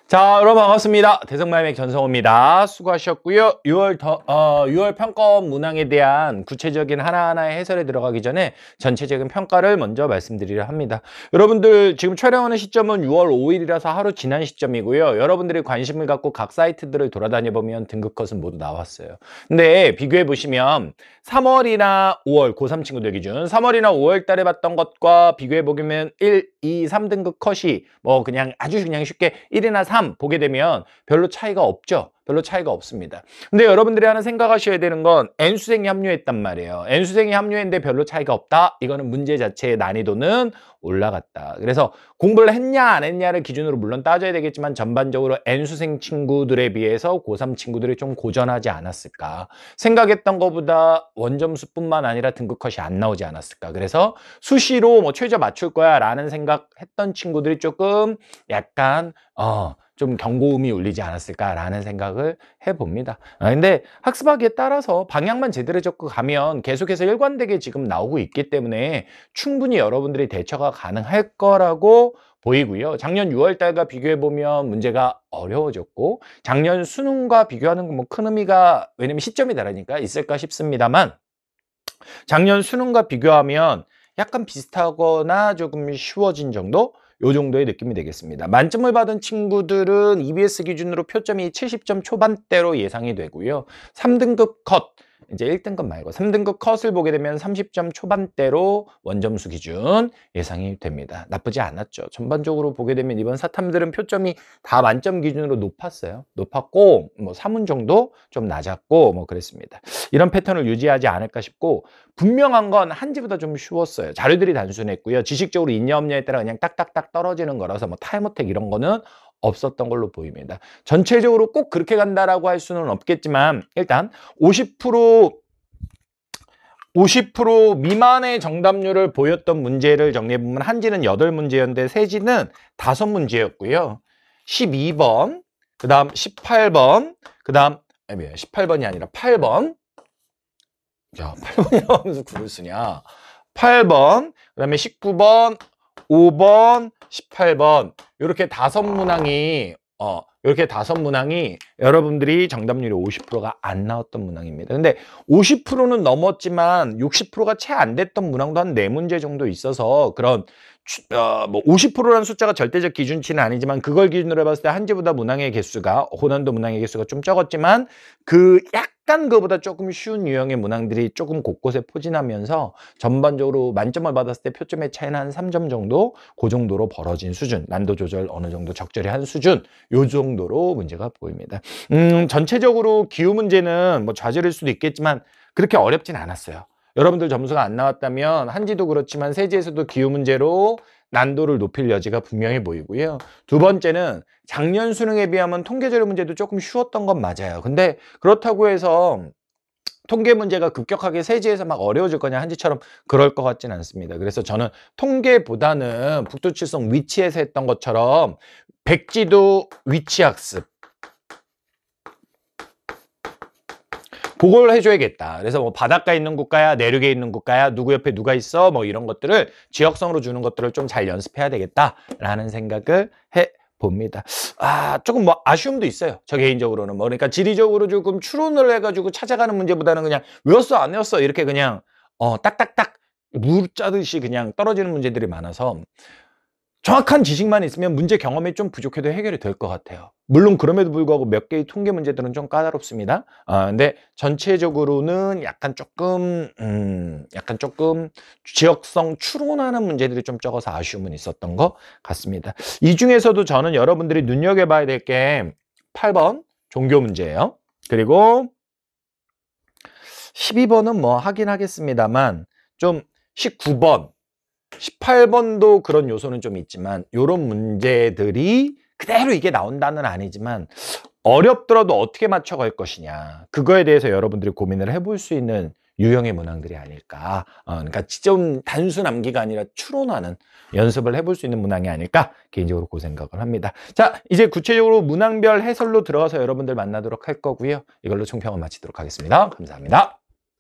자, 여러분 반갑습니다. 대성마이맥 전성호입니다. 수고하셨고요. 6월 평가원 문항에 대한 구체적인 하나하나의 해설에 들어가기 전에 전체적인 평가를 먼저 말씀드리려 합니다. 여러분들 지금 촬영하는 시점은 6월 5일이라서 하루 지난 시점이고요. 여러분들이 관심을 갖고 각 사이트들을 돌아다녀 보면 등급 컷은 모두 나왔어요. 근데 비교해 보시면 3월이나 5월 고3 친구들 기준 3월이나 5월 달에 봤던 것과 비교해 보면 1, 2, 3등급 컷이 뭐 그냥 아주 그냥 쉽게 1이나 3 보게 되면 별로 차이가 없죠. 별로 차이가 없습니다. 근데 여러분들이 하나 생각하셔야 되는 건 N수생이 합류했단 말이에요. N수생이 합류했는데 별로 차이가 없다. 이거는 문제 자체의 난이도는 올라갔다. 그래서 공부를 했냐 안 했냐를 기준으로 물론 따져야 되겠지만 전반적으로 N수생 친구들에 비해서 고3 친구들이 좀 고전하지 않았을까. 생각했던 것보다 원점수뿐만 아니라 등급 컷이 안 나오지 않았을까. 그래서 수시로 뭐 최저 맞출 거야 라는 생각했던 친구들이 조금 약간 좀 경고음이 울리지 않았을까라는 생각을 해봅니다. 근데 학습하기에 따라서 방향만 제대로 잡고 가면 계속해서 일관되게 지금 나오고 있기 때문에 충분히 여러분들이 대처가 가능할 거라고 보이고요. 작년 6월 달과 비교해 보면 문제가 어려워졌고 작년 수능과 비교하는 건 뭐 큰 의미가 왜냐면 시점이 다르니까 있을까 싶습니다만 작년 수능과 비교하면 약간 비슷하거나 조금 쉬워진 정도? 요 정도의 느낌이 되겠습니다. 만점을 받은 친구들은 EBS 기준으로 표점이 70점 초반대로 예상이 되고요. 3등급 컷, 이제 1등급 말고 3등급 컷을 보게 되면 30점 초반대로 원점수 기준 예상이 됩니다. 나쁘지 않았죠. 전반적으로 보게 되면 이번 사탐들은 표점이 다 만점 기준으로 높았어요. 높았고 뭐 3운 정도 좀 낮았고 뭐 그랬습니다. 이런 패턴을 유지하지 않을까 싶고 분명한 건 한지보다 좀 쉬웠어요. 자료들이 단순했고요. 지식적으로 있냐 없냐에 따라 그냥 딱딱딱 떨어지는 거라서 뭐 타임어택 이런 거는 없었던 걸로 보입니다. 전체적으로 꼭 그렇게 간다라고 할 수는 없겠지만 일단 50% 미만의 정답률을 보였던 문제를 정리해보면 한지는 8문제였는데 세지는 5문제였고요. 12번, 그 다음 18번, 그 다음 18번이 아니라 8번. 야, 8번이라고 하면서 9를 쓰냐. 8번, 그 다음에 19번, 5번, 18번 이렇게 5문항이 이렇게 5문항이 여러분들이 정답률이 50%가 안 나왔던 문항입니다. 근데 50%는 넘었지만 60%가 채 안 됐던 문항도 한 4문제 정도 있어서 그런 뭐 50%라는 숫자가 절대적 기준치는 아니지만 그걸 기준으로 해봤을 때 한지보다 문항의 개수가 고난도 문항의 개수가 좀 적었지만 그 약간 그보다 조금 쉬운 유형의 문항들이 조금 곳곳에 포진하면서 전반적으로 만점을 받았을 때 표점의 차이는 한 3점 정도 그 정도로 벌어진 수준 난도 조절 어느 정도 적절히 한 수준 요 정도로 문제가 보입니다. 전체적으로 기후 문제는 뭐 좌절일 수도 있겠지만 그렇게 어렵진 않았어요. 여러분들 점수가 안 나왔다면 한지도 그렇지만 세지에서도 기후 문제로 난도를 높일 여지가 분명히 보이고요. 두 번째는 작년 수능에 비하면 통계자료 문제도 조금 쉬웠던 건 맞아요. 근데 그렇다고 해서 통계 문제가 급격하게 세지에서 막 어려워질 거냐 한지처럼 그럴 것 같지는 않습니다. 그래서 저는 통계보다는 북두칠성 위치에서 했던 것처럼 백지도 위치학습 그걸 해줘야겠다. 그래서 뭐 바닷가에 있는 국가야, 내륙에 있는 국가야, 누구 옆에 누가 있어, 뭐 이런 것들을 지역성으로 주는 것들을 좀 잘 연습해야 되겠다라는 생각을 해봅니다. 조금 뭐 아쉬움도 있어요. 저 개인적으로는 뭐 그러니까 지리적으로 조금 추론을 해가지고 찾아가는 문제보다는 그냥 외웠어 안 외웠어 이렇게 그냥 딱딱딱 물 짜듯이 그냥 떨어지는 문제들이 많아서. 정확한 지식만 있으면 문제 경험이 좀 부족해도 해결이 될 것 같아요. 물론 그럼에도 불구하고 몇 개의 통계 문제들은 좀 까다롭습니다. 근데 전체적으로는 약간 조금 지역성 추론하는 문제들이 좀 적어서 아쉬움은 있었던 것 같습니다. 이 중에서도 저는 여러분들이 눈여겨봐야 될 게 8번 종교 문제예요. 그리고 12번은 뭐 하긴 하겠습니다만 좀 19번 18번도 그런 요소는 좀 있지만 이런 문제들이 그대로 이게 나온다는 아니지만 어렵더라도 어떻게 맞춰갈 것이냐 그거에 대해서 여러분들이 고민을 해볼 수 있는 유형의 문항들이 아닐까. 그러니까 좀 단순 암기가 아니라 추론하는 연습을 해볼 수 있는 문항이 아닐까 개인적으로 그 생각을 합니다. 자, 이제 구체적으로 문항별 해설로 들어가서 여러분들 만나도록 할 거고요. 이걸로 총평을 마치도록 하겠습니다. 감사합니다.